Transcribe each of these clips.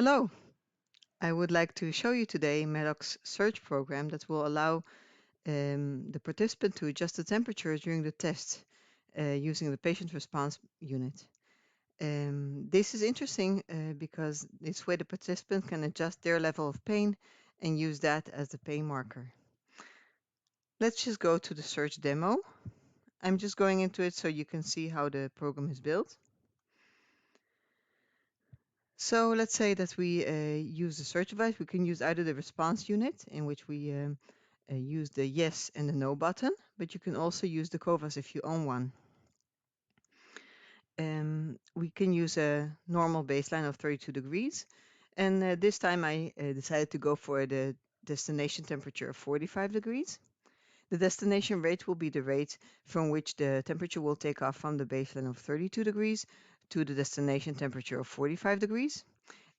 Hello, I would like to show you today Medoc's search program that will allow the participant to adjust the temperature during the test using the patient response unit. This is interesting because this way the participant can adjust their level of pain and use that as the pain marker. Let's just go to the search demo. I'm just going into it so you can see how the program is built. So let's say that we use the search device. We can use either the response unit, in which we use the yes and the no button, but you can also use the COVAS if you own one. We can use a normal baseline of 32 degrees. And this time I decided to go for the destination temperature of 45 degrees. The destination rate will be the rate from which the temperature will take off from the baseline of 32 degrees to the destination temperature of 45 degrees.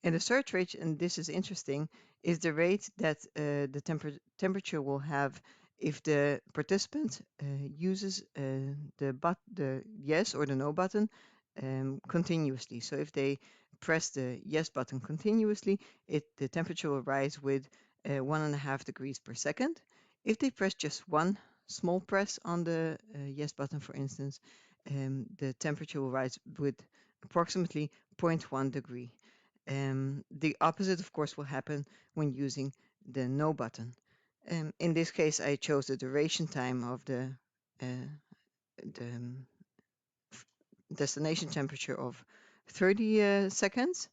And the search rate, and this is interesting, is the rate that the temperature will have if the participant uses the yes or the no button continuously. So if they press the yes button continuously, the temperature will rise with 1.5 degrees per second. If they press just one small press on the yes button, for instance, the temperature will rise with approximately 0.1 degree. The opposite, of course, will happen when using the no button. In this case, I chose the duration time of the destination temperature of 30 seconds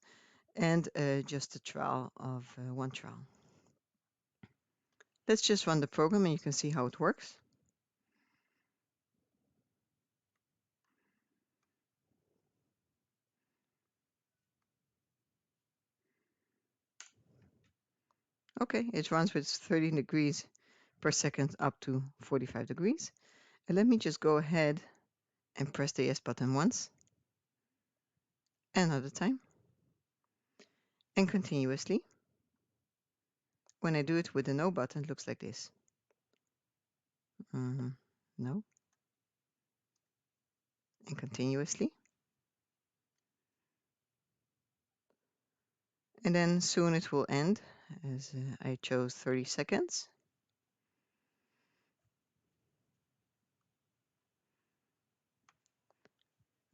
and just a trial of 1 trial. Let's just run the program and you can see how it works. Okay, it runs with 30 degrees per second up to 45 degrees. And let me just go ahead and press the yes button once, another time, and continuously. When I do it with the no button, it looks like this. No. And continuously. And then soon it will end, as I chose 30 seconds.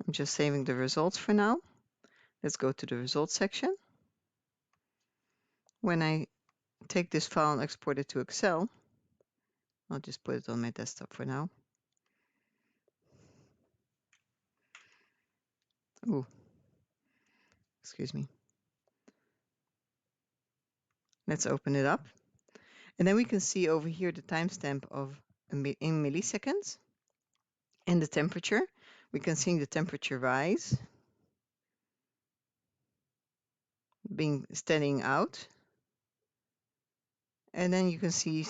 I'm just saving the results for now. Let's go to the results section. When I take this file and export it to Excel, I'll just put it on my desktop for now. Ooh, excuse me. Let's open it up. And then we can see over here the timestamp of in milliseconds and the temperature. We can see the temperature rise, standing out. And then you can see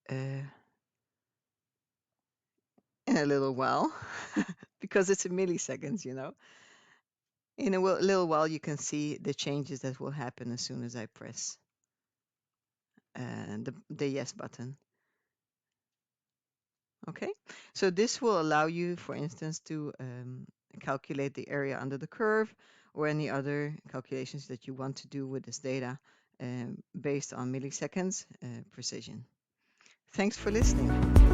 in a little while, because it's in milliseconds, you know. In a little while, you can see the changes that will happen as soon as I press the yes button. Okay, so this will allow you, for instance, to calculate the area under the curve or any other calculations that you want to do with this data based on milliseconds precision. Thanks for listening.